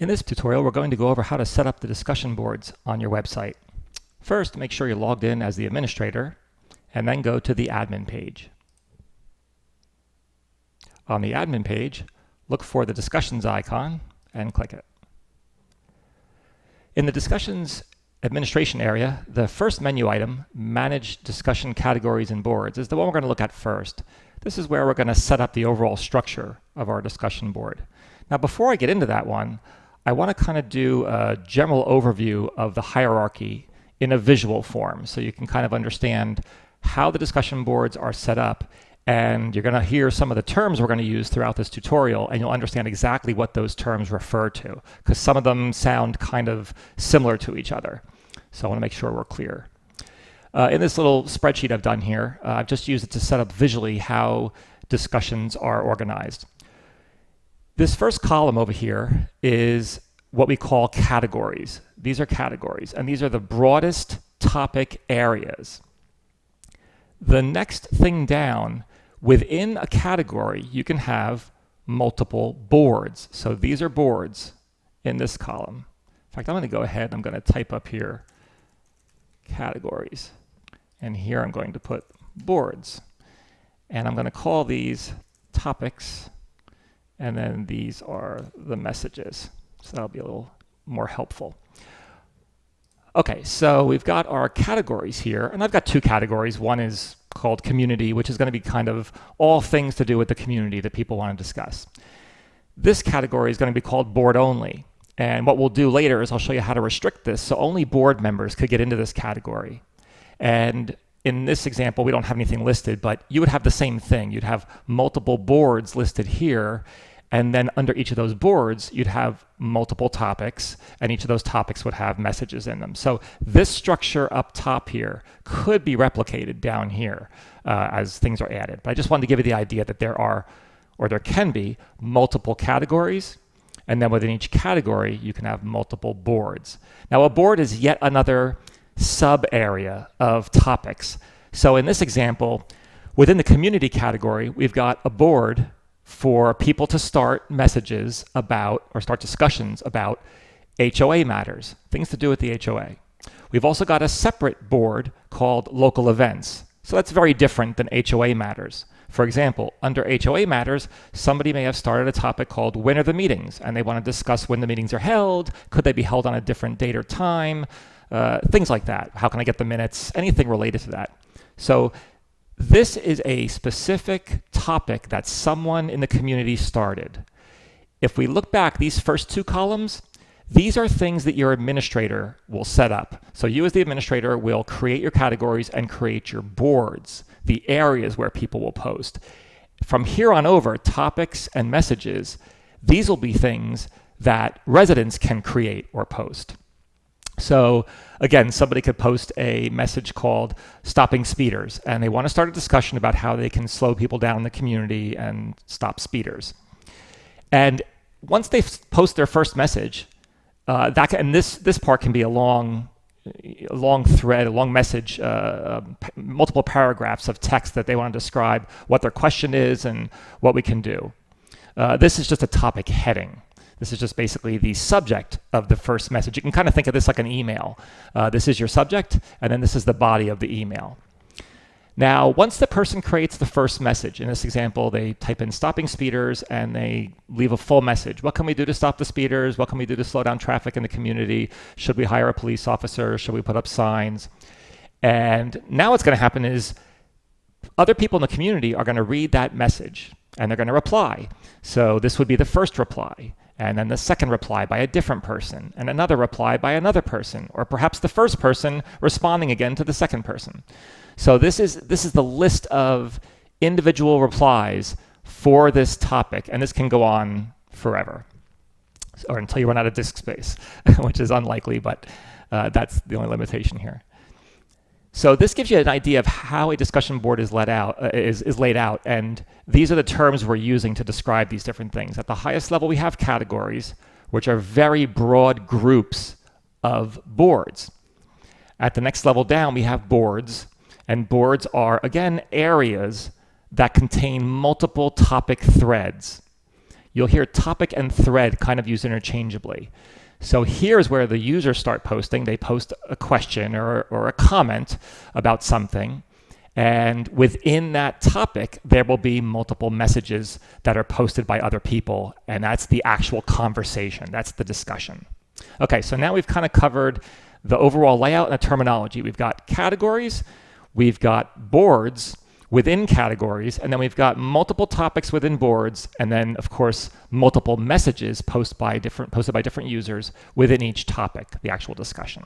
In this tutorial, we're going to go over how to set up the discussion boards on your website. First, make sure you're logged in as the administrator, and then go to the admin page. On the admin page, look for the discussions icon and click it. In the discussions administration area, the first menu item, Manage Discussion Categories and Boards, is the one we're going to look at first. This is where we're going to set up the overall structure of our discussion board. Now, before I get into that one, I want to kind of do a general overview of the hierarchy in a visual form so you can kind of understand how the discussion boards are set up, and you're going to hear some of the terms we're going to use throughout this tutorial, and you'll understand exactly what those terms refer to, because some of them sound kind of similar to each other. So I want to make sure we're clear. In this little spreadsheet I've done here, I've just used it to set up visually how discussions are organized. This first column over here is what we call categories. These are categories, and these are the broadest topic areas. The next thing down, within a category, you can have multiple boards. So these are boards in this column. In fact, I'm going to go ahead, I'm going to type up here categories. And here I'm going to put boards. And I'm going to call these topics, and then these are the messages. So that'll be a little more helpful. Okay, so we've got our categories here, and I've got two categories. One is called community, which is going to be kind of all things to do with the community that people want to discuss. This category is going to be called board only. And what we'll do later is I'll show you how to restrict this so only board members could get into this category. And in this example, we don't have anything listed, but you would have the same thing. You'd have multiple boards listed here, and then under each of those boards, you'd have multiple topics, and each of those topics would have messages in them. So this structure up top here could be replicated down here as things are added. But I just wanted to give you the idea that there are, or there can be, multiple categories, and then within each category, you can have multiple boards. Now, a board is yet another sub area of topics. So in this example, within the community category, we've got a board for people to start messages about or start discussions about HOA matters, things to do with the HOA. We've also got a separate board called local events. So that's very different than HOA matters. For example, under HOA matters, somebody may have started a topic called when are the meetings, and they want to discuss when the meetings are held, could they be held on a different date or time, things like that. How can I get the minutes, anything related to that. So this is a specific topic that someone in the community started. If we look back, these first two columns, these are things that your administrator will set up. So you as the administrator will create your categories and create your boards, the areas where people will post. From here on over, topics and messages, these will be things that residents can create or post. So again, somebody could post a message called Stopping Speeders, and they want to start a discussion about how they can slow people down in the community and stop speeders. And once they post their first message, this part can be a long thread, a long message, multiple paragraphs of text that they want to describe what their question is and what we can do. This is just a topic heading. This is just basically the subject of the first message. You can kind of think of this like an email. This is your subject, and then this is the body of the email. Now, once the person creates the first message, in this example, they type in stopping speeders and they leave a full message. What can we do to stop the speeders? What can we do to slow down traffic in the community? Should we hire a police officer? Should we put up signs? And now what's going to happen is other people in the community are going to read that message and they're going to reply. So this would be the first reply, and then the second reply by a different person, and another reply by another person, or perhaps the first person responding again to the second person. So this is the list of individual replies for this topic, and this can go on forever, or until you run out of disk space, which is unlikely, but that's the only limitation here. So this gives you an idea of how a discussion board is laid out, and these are the terms we're using to describe these different things. At the highest level, we have categories, which are very broad groups of boards. At the next level down, we have boards, and boards are, again, areas that contain multiple topic threads. you'll hear topic and thread kind of used interchangeably. So here's where the users start posting. They post a question or a comment about something. And within that topic, there will be multiple messages that are posted by other people. And that's the actual conversation. That's the discussion. Okay, so now we've kind of covered the overall layout and the terminology. We've got categories, we've got boards within categories, and then we've got multiple topics within boards, and then, of course, multiple messages posted by different users within each topic, the actual discussion.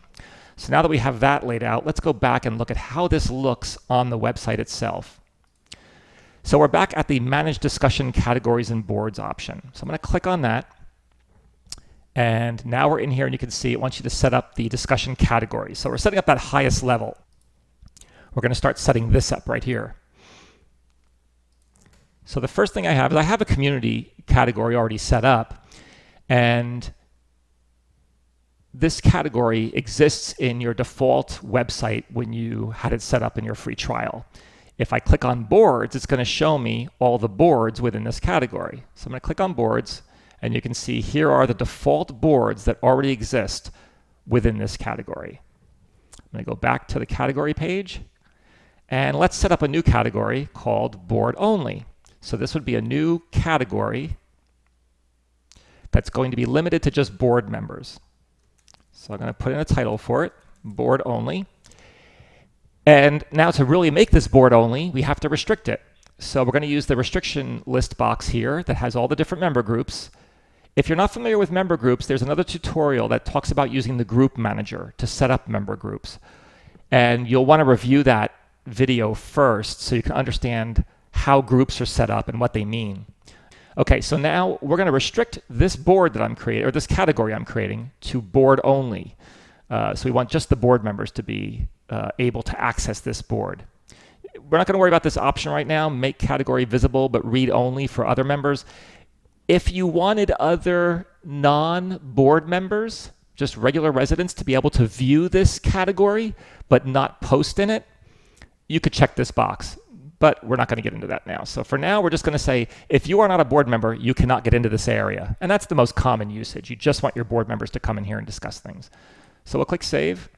So now that we have that laid out, let's go back and look at how this looks on the website itself. So we're back at the Manage Discussion Categories and Boards option. So I'm going to click on that. And now we're in here, and you can see it wants you to set up the discussion categories. So we're setting up that highest level. We're going to start setting this up right here. So the first thing I have is I have a community category already set up. And this category exists in your default website when you had it set up in your free trial. If I click on boards, it's going to show me all the boards within this category. So I'm going to click on boards, and you can see here are the default boards that already exist within this category. I'm going to go back to the category page, and let's set up a new category called board only. So this would be a new category that's going to be limited to just board members. So I'm going to put in a title for it, board only. And now to really make this board only, we have to restrict it. So we're going to use the restriction list box here that has all the different member groups. If you're not familiar with member groups, there's another tutorial that talks about using the group manager to set up member groups. And you'll want to review that video first so you can understand how groups are set up and what they mean. Okay, so now we're going to restrict this board that I'm creating, or this category I'm creating, to board only. So we want just the board members to be able to access this board. We're not going to worry about this option right now, make category visible but read only for other members. If you wanted other non-board members, just regular residents, to be able to view this category but not post in it, you could check this box. But we're not going to get into that now. So for now, we're just going to say, if you are not a board member, you cannot get into this area. And that's the most common usage. You just want your board members to come in here and discuss things. So we'll click Save.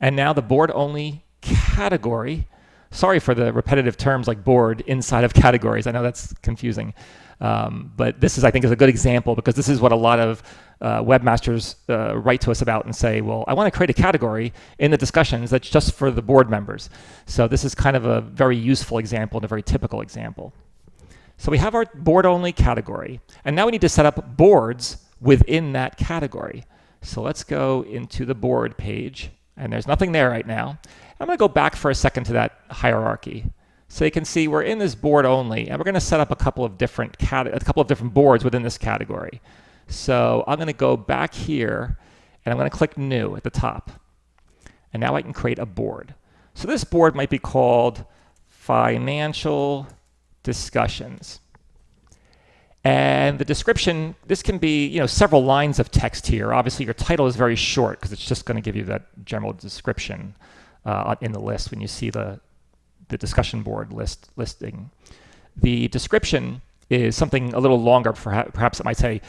And now the board-only category, sorry for the repetitive terms like board inside of categories. I know that's confusing. But this is, I think, is a good example because this is what a lot of webmasters write to us about and say, well, I want to create a category in the discussions that's just for the board members. So this is kind of a very useful example and a very typical example. So we have our board-only category. And now we need to set up boards within that category. So let's go into the board page. And there's nothing there right now. I'm going to go back for a second to that hierarchy. So you can see we're in this board only, and we're going to set up a couple of different boards within this category. So I'm going to go back here, and I'm going to click New at the top. And now I can create a board. So this board might be called Financial Discussions. And the description, this can be several lines of text here. Obviously, your title is very short because it's just going to give you that general description in the list when you see the discussion board listing. The description is something a little longer. Perhaps it might say,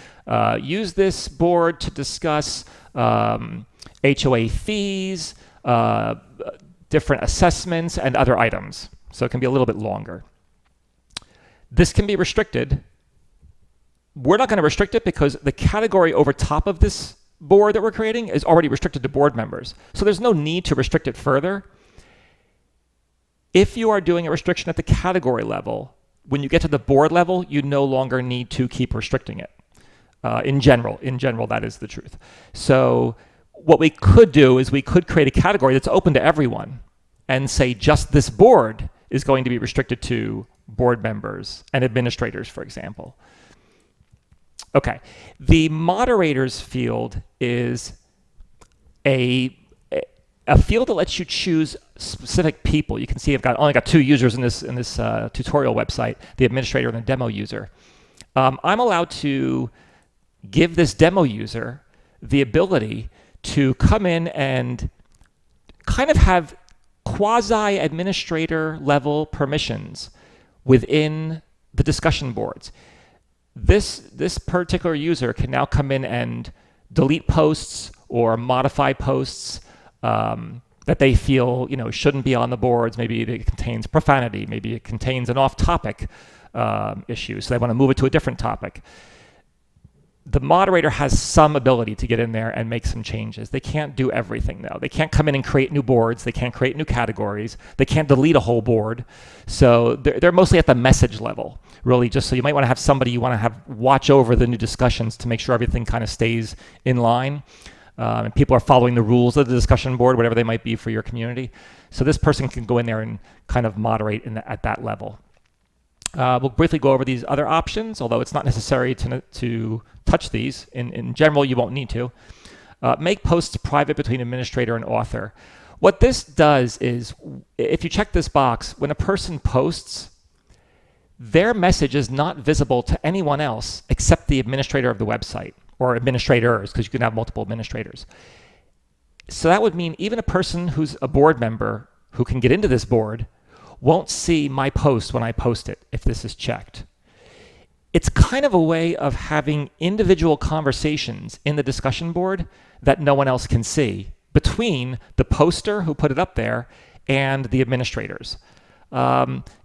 use this board to discuss HOA fees, different assessments, and other items. So it can be a little bit longer. This can be restricted. We're not going to restrict it because the category over top of this board that we're creating is already restricted to board members. So there's no need to restrict it further. If you are doing a restriction at the category level, when you get to the board level, you no longer need to keep restricting it. In general, that is the truth. So what we could do is we could create a category that's open to everyone and say just this board is going to be restricted to board members and administrators, for example. Okay, the moderators field is a field that lets you choose specific people. You can see I've only got two users in this tutorial website, the administrator and the demo user. I'm allowed to give this demo user the ability to come in and kind of have quasi-administrator level permissions within the discussion boards. this particular user can now come in and delete posts or modify posts that they feel shouldn't be on the boards. Maybe it contains profanity. Maybe it contains an off-topic issue, so they want to move it to a different topic. The moderator has some ability to get in there and make some changes. They can't do everything, though. They can't come in and create new boards. They can't create new categories. They can't delete a whole board. So they're mostly at the message level, really, just so you might want to have somebody you want to have watch over the new discussions to make sure everything kind of stays in line. And people are following the rules of the discussion board, whatever they might be for your community. So this person can go in there and kind of moderate at that level. We'll briefly go over these other options, although it's not necessary to touch these. In general, you won't need to. Make posts private between administrator and author. What this does is, if you check this box, when a person posts, their message is not visible to anyone else except the administrator of the website, or administrators, because you can have multiple administrators. So that would mean even a person who's a board member who can get into this board won't see my post when I post it if this is checked. It's kind of a way of having individual conversations in the discussion board that no one else can see between the poster who put it up there and the administrators.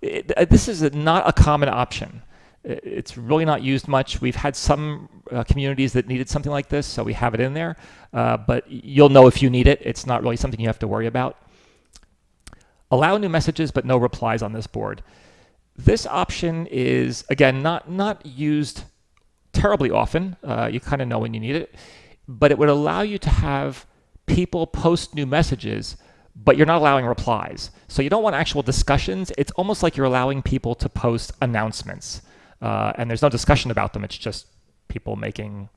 This is not a common option. It's really not used much. We've had some communities that needed something like this, so we have it in there. But you'll know if you need it. It's not really something you have to worry about. Allow new messages, but no replies on this board. This option is, again, not used terribly often. You kind of know when you need it. But it would allow you to have people post new messages, but you're not allowing replies. So you don't want actual discussions. It's almost like you're allowing people to post announcements. And there's no discussion about them. It's just people making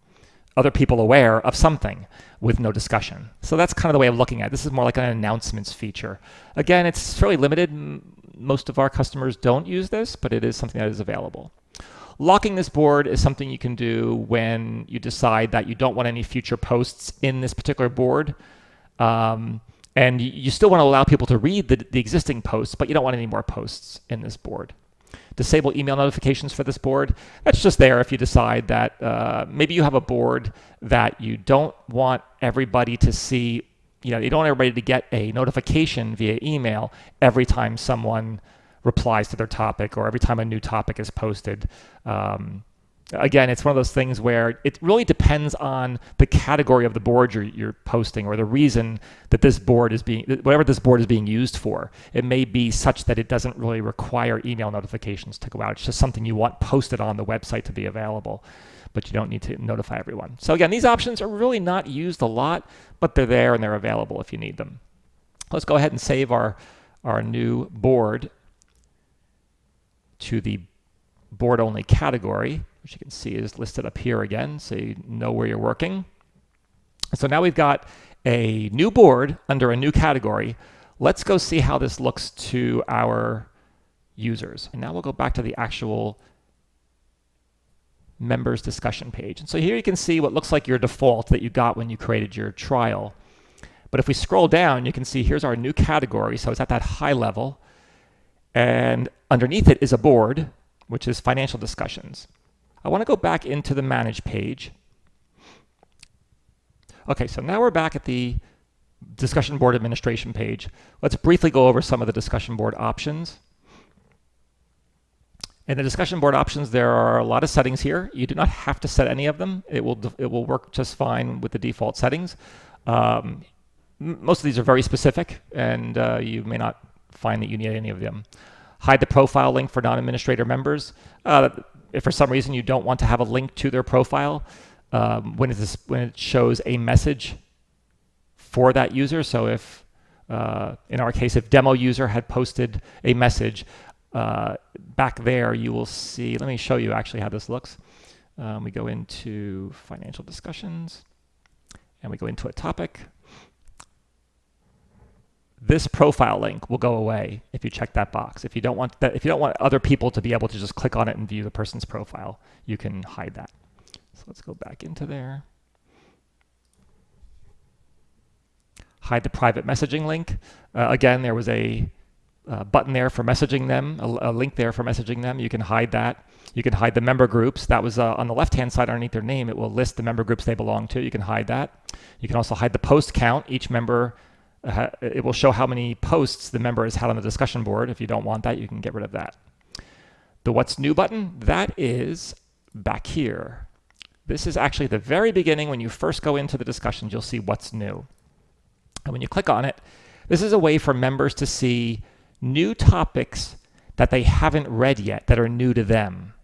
other people aware of something with no discussion. So that's kind of the way of looking at it. This is more like an announcements feature. Again, it's fairly limited. Most of our customers don't use this, but it is something that is available. Locking this board is something you can do when you decide that you don't want any future posts in this particular board. And you still want to allow people to read the existing posts, but you don't want any more posts in this board. Disable email notifications for this board. That's just there if you decide that maybe you have a board that you don't want everybody to see, you don't want everybody to get a notification via email every time someone replies to their topic or every time a new topic is posted. Again, it's one of those things where it really depends on the category of the board you're posting, or the reason that this board is whatever this board is being used for. It may be such that it doesn't really require email notifications to go out. It's just something you want posted on the website to be available, but you don't need to notify everyone. So again, these options are really not used a lot, but they're there and they're available if you need them. Let's go ahead and save our new board to the board-only category, which you can see is listed up here again, so you know where you're working. So now we've got a new board under a new category. Let's go see how this looks to our users. And now we'll go back to the actual members discussion page. And so here you can see what looks like your default that you got when you created your trial. But if we scroll down, you can see here's our new category. So it's at that high level. And underneath it is a board, which is financial discussions. I want to go back into the Manage page. Okay, so now we're back at the discussion board administration page. Let's briefly go over some of the discussion board options. In the discussion board options, there are a lot of settings here. You do not have to set any of them. It will work just fine with the default settings. Most of these are very specific, and you may not find that you need any of them. Hide the profile link for non-administrator members. If for some reason you don't want to have a link to their profile, when it shows a message for that user. So if, in our case, if demo user had posted a message, back there you will see, let me show you actually how this looks. We go into financial discussions and we go into a topic. This profile link will go away if you check that box. If you don't want that, if you don't want other people to be able to just click on it and view the person's profile, you can hide that. So let's go back into there. Hide the private messaging link. Again, there was a button there for messaging them, a link there for messaging them. You can hide that. You can hide the member groups. That was on the left-hand side underneath their name. It will list the member groups they belong to. You can hide that. You can also hide the post count. Each member, it will show how many posts the member has had on the discussion board. If you don't want that, you can get rid of that. The What's New button, that is back here. This is actually the very beginning. When you first go into the discussions, you'll see What's New. And when you click on it, this is a way for members to see new topics that they haven't read yet that are new to them.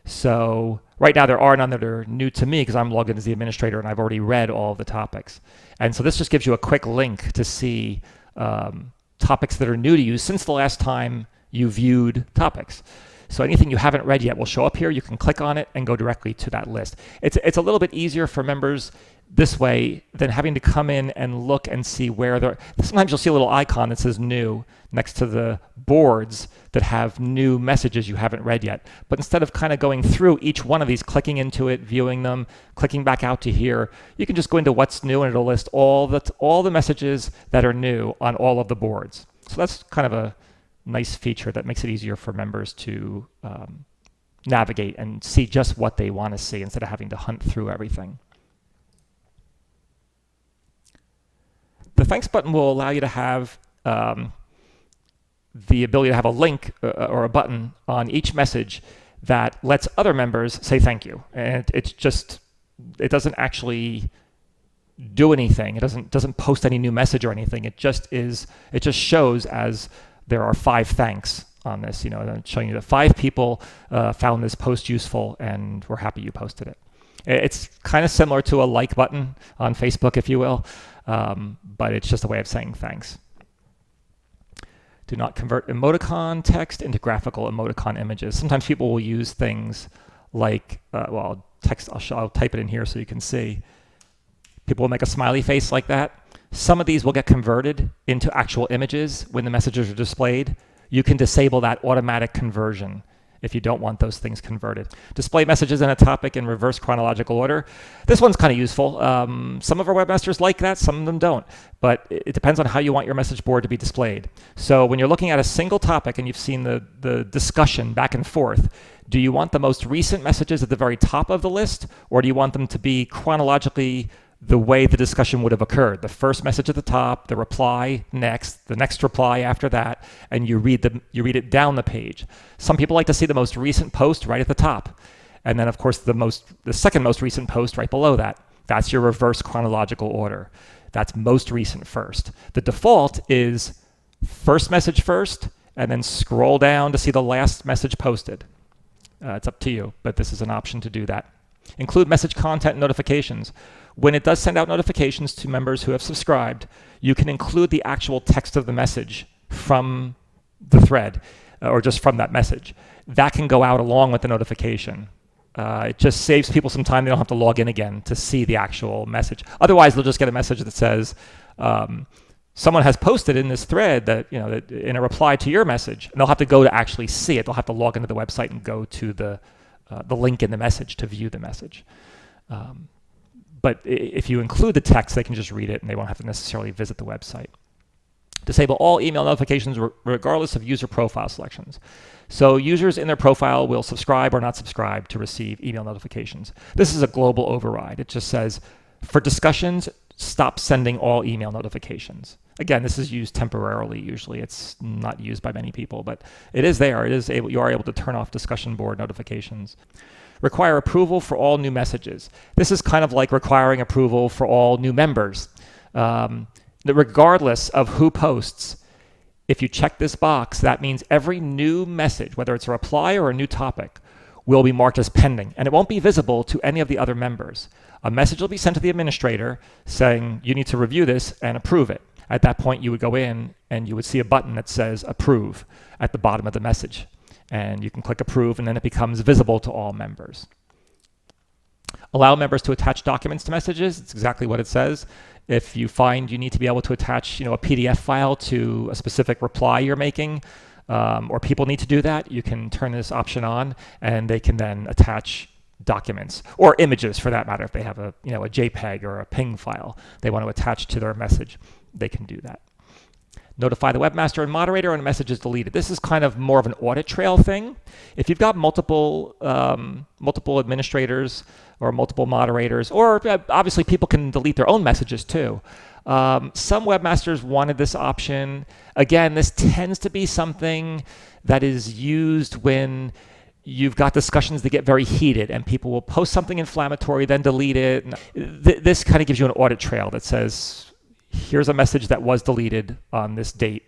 So right now there are none that are new to me because I'm logged in as the administrator and I've already read all of the topics. And so this just gives you a quick link to see topics that are new to you since the last time you viewed topics. So anything you haven't read yet will show up here. You can click on it and go directly to that list. It's a little bit easier for members this way than having to come in and look and see where they're. Sometimes you'll see a little icon that says new next to the boards that have new messages you haven't read yet. But instead of kind of going through each one of these, clicking into it, viewing them, clicking back out to here, you can just go into What's New and it'll list all the messages that are new on all of the boards. So that's kind of a nice feature that makes it easier for members to navigate and see just what they want to see instead of having to hunt through everything. The Thanks button will allow you to have the ability to have a link or a button on each message that lets other members say thank you. And it doesn't actually do anything. It doesn't post any new message or anything. It just shows as there are 5 thanks on this. You know, and showing you that 5 people found this post useful and we're happy you posted it. It's kind of similar to a like button on Facebook, if you will, but it's just a way of saying thanks. Do not convert emoticon text into graphical emoticon images. Sometimes people will use things like, text. I'll type it in here so you can see. People will make a smiley face like that. Some of these will get converted into actual images when the messages are displayed. You can disable that automatic conversion if you don't want those things converted. Display messages in a topic in reverse chronological order. This one's kind of useful. Some of our webmasters like that, some of them don't. But it depends on how you want your message board to be displayed. So when you're looking at a single topic and you've seen the discussion back and forth, do you want the most recent messages at the very top of the list, or do you want them to be chronologically the way the discussion would have occurred? The first message at the top, the reply next, the next reply after that, and you read it down the page. Some people like to see the most recent post right at the top, and then of course the second most recent post right below that. That's your reverse chronological order. That's most recent first. The default is first message first, and then scroll down to see the last message posted. It's up to you, but this is an option to do that. Include message content notifications. When it does send out notifications to members who have subscribed, you can include the actual text of the message from the thread or just from that message. That can go out along with the notification. It just saves people some time. They don't have to log in again to see the actual message. Otherwise, they'll just get a message that says, someone has posted in this thread that, that in a reply to your message, and they'll have to go to actually see it. They'll have to log into the website and go to the link in the message to view the message. But if you include the text, they can just read it and they won't have to necessarily visit the website. Disable all email notifications regardless of user profile selections. So users in their profile will subscribe or not subscribe to receive email notifications. This is a global override. It just says, for discussions, stop sending all email notifications. Again, this is used temporarily usually. It's not used by many people, but it is there. You are able to turn off discussion board notifications. Require approval for all new messages. This is kind of like requiring approval for all new members. Regardless of who posts, if you check this box, that means every new message, whether it's a reply or a new topic, will be marked as pending, and it won't be visible to any of the other members. A message will be sent to the administrator saying, you need to review this and approve it. At that point, you would go in and you would see a button that says approve at the bottom of the message. And you can click approve, and then it becomes visible to all members. Allow members to attach documents to messages. It's exactly what it says. If you find you need to be able to attach a PDF file to a specific reply you're making, or people need to do that, you can turn this option on, and they can then attach documents or images for that matter. If they have a JPEG or a PNG file they want to attach to their message, they can do that. notify the webmaster and moderator when a message is deleted. This is kind of more of an audit trail thing. If you've got multiple administrators or multiple moderators, or obviously people can delete their own messages too. Some webmasters wanted this option. Again, this tends to be something that is used when you've got discussions that get very heated and people will post something inflammatory, then delete it. This kind of gives you an audit trail that says, here's a message that was deleted on this date.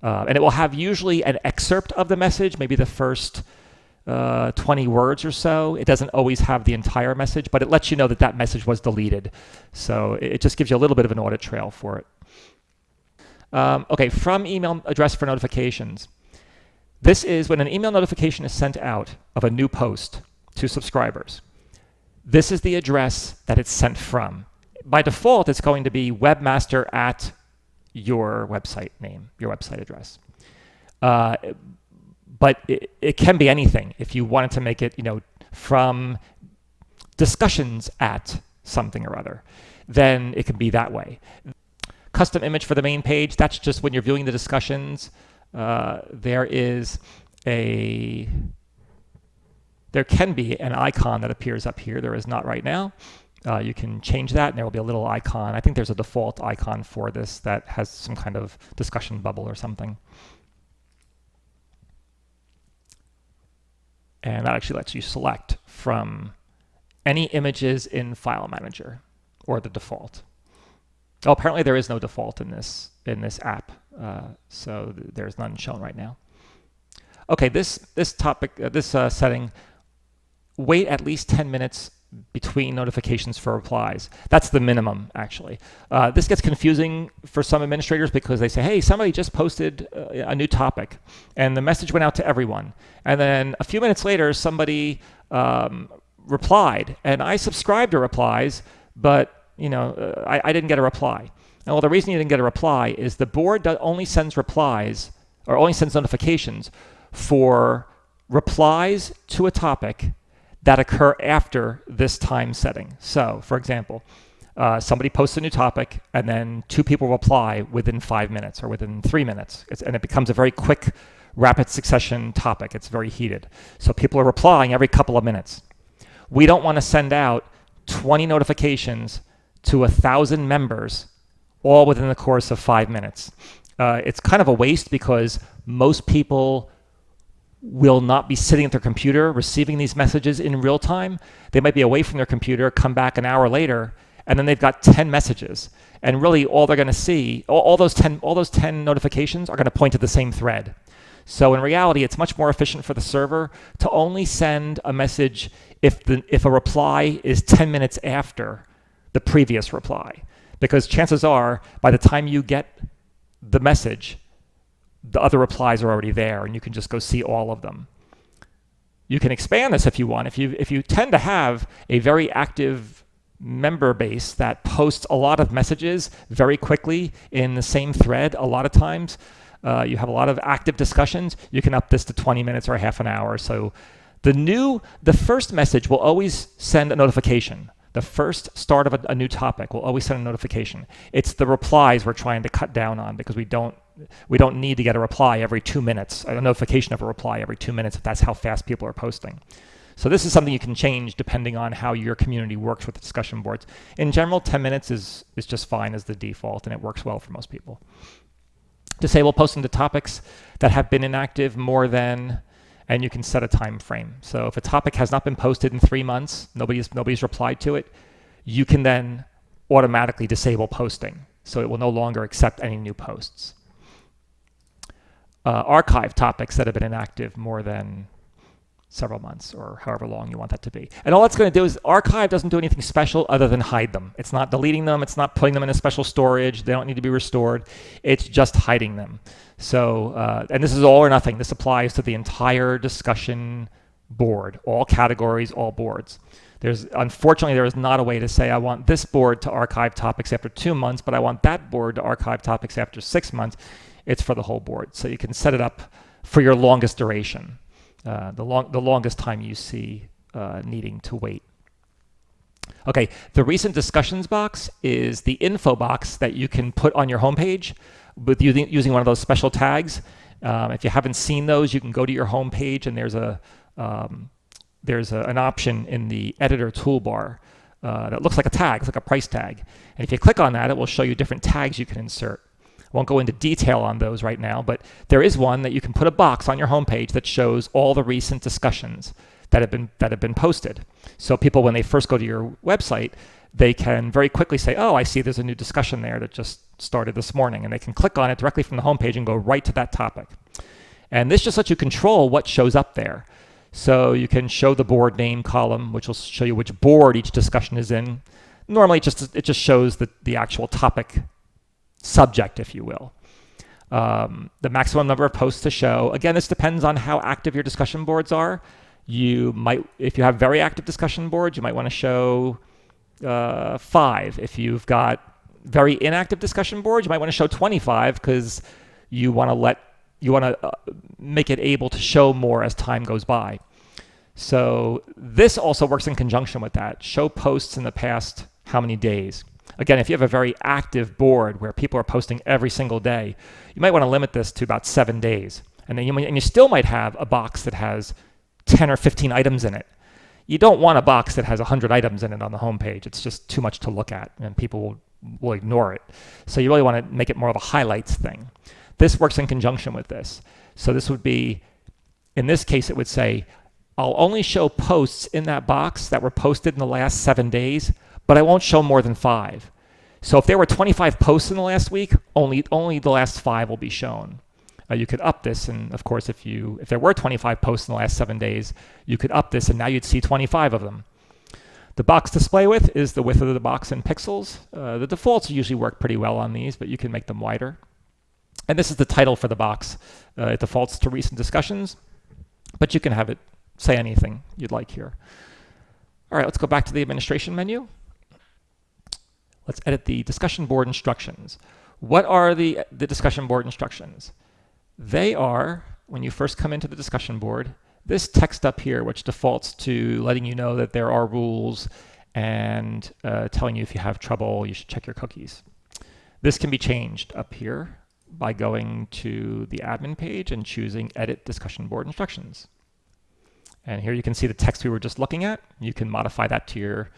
And it will have usually an excerpt of the message, maybe the first 20 words or so. It doesn't always have the entire message, but it lets you know that that message was deleted. So it just gives you a little bit of an audit trail for it. Okay, from email address for notifications. This is when an email notification is sent out of a new post to subscribers. This is the address that it's sent from. By default, it's going to be webmaster at your website name, your website address. But it can be anything. If you wanted to make it, from discussions at something or other, then it can be that way. Custom image for the main page, that's just when you're viewing the discussions. There can be an icon that appears up here. There is not right now. You can change that and there will be a little icon. I think there's a default icon for this that has some kind of discussion bubble or something. And that actually lets you select from any images in File Manager or the default. Oh, apparently there is no default in this app, so there's none shown right now. Okay, this setting, wait at least 10 minutes between notifications for replies. That's the minimum, actually. This gets confusing for some administrators because they say, hey, somebody just posted a new topic, and the message went out to everyone. And then a few minutes later, somebody replied, and I subscribed to replies, but I didn't get a reply. And well, the reason you didn't get a reply is the board only sends replies, or only sends notifications for replies to a topic that occur after this time setting. So, for example, somebody posts a new topic and then 2 people reply within 5 minutes or within 3 minutes. And it becomes a very quick, rapid succession topic. It's very heated. So people are replying every couple of minutes. We don't want to send out 20 notifications to 1,000 members all within the course of 5 minutes. It's kind of a waste because most people will not be sitting at their computer receiving these messages in real time. They might be away from their computer, come back an hour later, and then they've got 10 messages. And really all they're going to see, all those 10 notifications are going to point to the same thread. So in reality, it's much more efficient for the server to only send a message if a reply is 10 minutes after the previous reply. Because chances are, by the time you get the message, the other replies are already there and you can just go see all of them. You can expand this if you want. If you tend to have a very active member base that posts a lot of messages very quickly in the same thread a lot of times, you have a lot of active discussions, you can up this to 20 minutes or a half an hour. So the first message will always send a notification. The first start of a new topic will always send a notification. It's the replies we're trying to cut down on because we don't need to get a reply every 2 minutes, a notification of a reply every 2 minutes if that's how fast people are posting. So this is something you can change depending on how your community works with the discussion boards. In general, 10 minutes is just fine as the default and it works well for most people. Disable posting to topics that have been inactive more than, and you can set a time frame. So if a topic has not been posted in 3 months, nobody's replied to it, you can then automatically disable posting. So it will no longer accept any new posts. Archive topics that have been inactive more than several months or however long you want that to be. And all that's going to do is archive doesn't do anything special other than hide them. It's not deleting them. It's not putting them in a special storage. They don't need to be restored. It's just hiding them. So, and this is all or nothing. This applies to the entire discussion board, all categories, all boards. Unfortunately, there is not a way to say, I want this board to archive topics after 2 months, but I want that board to archive topics after 6 months. It's for the whole board. So you can set it up for your longest duration, the longest time you see needing to wait. Okay, the recent discussions box is the info box that you can put on your homepage with using one of those special tags. If you haven't seen those, you can go to your home page, and there's an option in the editor toolbar that looks like a tag, it's like a price tag. And if you click on that, it will show you different tags you can insert. I won't go into detail on those right now, but there is one that you can put a box on your homepage that shows all the recent discussions that have been posted. So people, when they first go to your website, they can very quickly say, oh, I see there's a new discussion there that just started this morning, and they can click on it directly from the homepage and go right to that topic. And this just lets you control what shows up there. So you can show the board name column, which will show you which board each discussion is in. Normally, it just shows the actual topic subject, if you will. The maximum number of posts to show. Again, this depends on how active your discussion boards are. You might, if you have very active discussion boards, you might want to show 5. If you've got very inactive discussion boards, you might want to show 25 because you want to make it able to show more as time goes by. So this also works in conjunction with that. Show posts in the past how many days. Again, if you have a very active board where people are posting every single day, you might want to limit this to about 7 days. And then you still might have a box that has 10 or 15 items in it. You don't want a box that has 100 items in it on the home page. It's just too much to look at, and people will ignore it. So you really want to make it more of a highlights thing. This works in conjunction with this. So this would be, in this case, it would say, I'll only show posts in that box that were posted in the last 7 days, but I won't show more than 5. So if there were 25 posts in the last week, only the last 5 will be shown. You could up this, and of course, if there were 25 posts in the last 7 days, you could up this, and now you'd see 25 of them. The box display width is the width of the box in pixels. The defaults usually work pretty well on these, but you can make them wider. And this is the title for the box. It defaults to recent discussions, but you can have it say anything you'd like here. All right, let's go back to the administration menu. Let's edit the discussion board instructions. What are the discussion board instructions? They are, when you first come into the discussion board, this text up here, which defaults to letting you know that there are rules and telling you if you have trouble, you should check your cookies. This can be changed up here by going to the admin page and choosing Edit Discussion Board Instructions. And here you can see the text we were just looking at. You can modify that to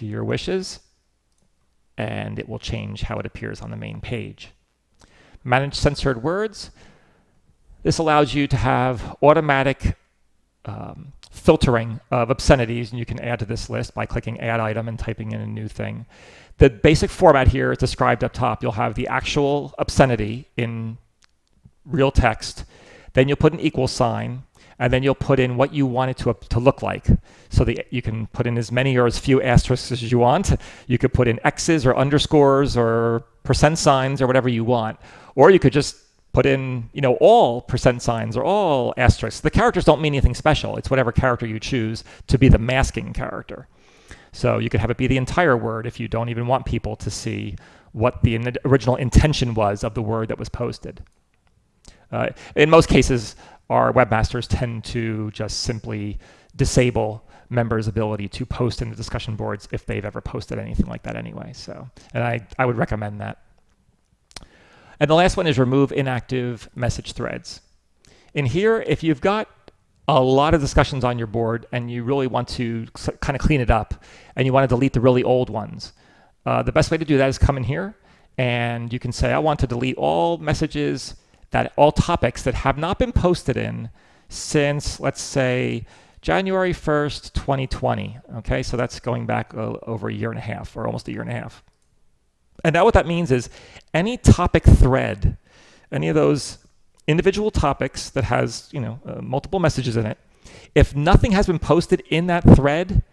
your wishes, and it will change how it appears on the main page. Manage censored words. This allows you to have automatic filtering of obscenities, and you can add to this list by clicking Add Item and typing in a new thing. The basic format here is described up top. You'll have the actual obscenity in real text, then you'll put an equal sign, and then you'll put in what you want it to look like. So that you can put in as many or as few asterisks as you want. You could put in X's or underscores or percent signs or whatever you want. Or you could just put in, all percent signs or all asterisks. The characters don't mean anything special. It's whatever character you choose to be the masking character. So you could have it be the entire word if you don't even want people to see what the original intention was of the word that was posted. In most cases, our webmasters tend to just simply disable members' ability to post in the discussion boards if they've ever posted anything like that anyway. So, and I would recommend that. And the last one is remove inactive message threads. In here, if you've got a lot of discussions on your board and you really want to kind of clean it up and you want to delete the really old ones, the best way to do that is come in here and you can say, I want to delete all messages, all topics that have not been posted in since, let's say, January 1st, 2020. Okay, so that's going back over a year and a half or almost a year and a half. And now what that means is any topic thread, any of those individual topics that has multiple messages in it, if nothing has been posted in that thread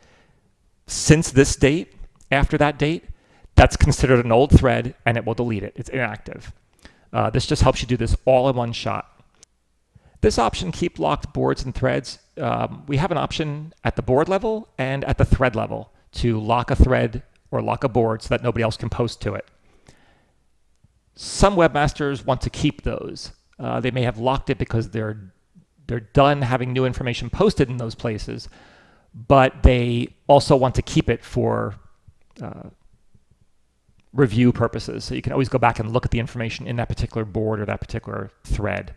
since this date, after that date, that's considered an old thread and it will delete it. It's inactive. This just helps you do this all in one shot. This option, keep locked boards and threads, we have an option at the board level and at the thread level to lock a thread or lock a board so that nobody else can post to it. Some webmasters want to keep those. They may have locked it because they're done having new information posted in those places, but they also want to keep it for review purposes. So you can always go back and look at the information in that particular board or that particular thread.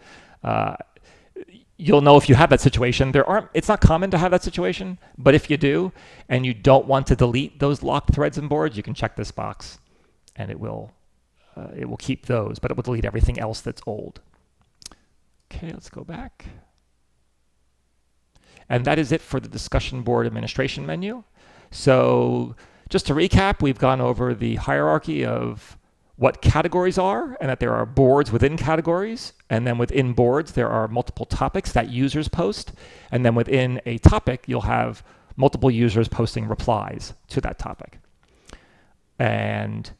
You'll know if you have that situation. It's not common to have that situation, but if you do, and you don't want to delete those locked threads and boards, you can check this box, and it will keep those, but it will delete everything else that's old. Okay, let's go back. And that is it for the discussion board administration menu. So just to recap, we've gone over the hierarchy of what categories are, and that there are boards within categories, and then within boards there are multiple topics that users post, and then within a topic you'll have multiple users posting replies to that topic. And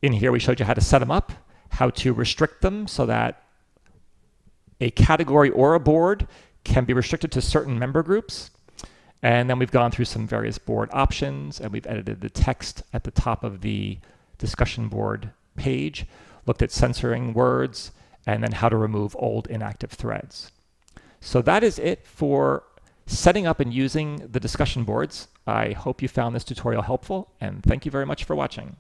in here we showed you how to set them up, how to restrict them so that a category or a board can be restricted to certain member groups. And then we've gone through some various board options, and we've edited the text at the top of the discussion board page, looked at censoring words, and then how to remove old inactive threads. So that is it for setting up and using the discussion boards. I hope you found this tutorial helpful, and thank you very much for watching.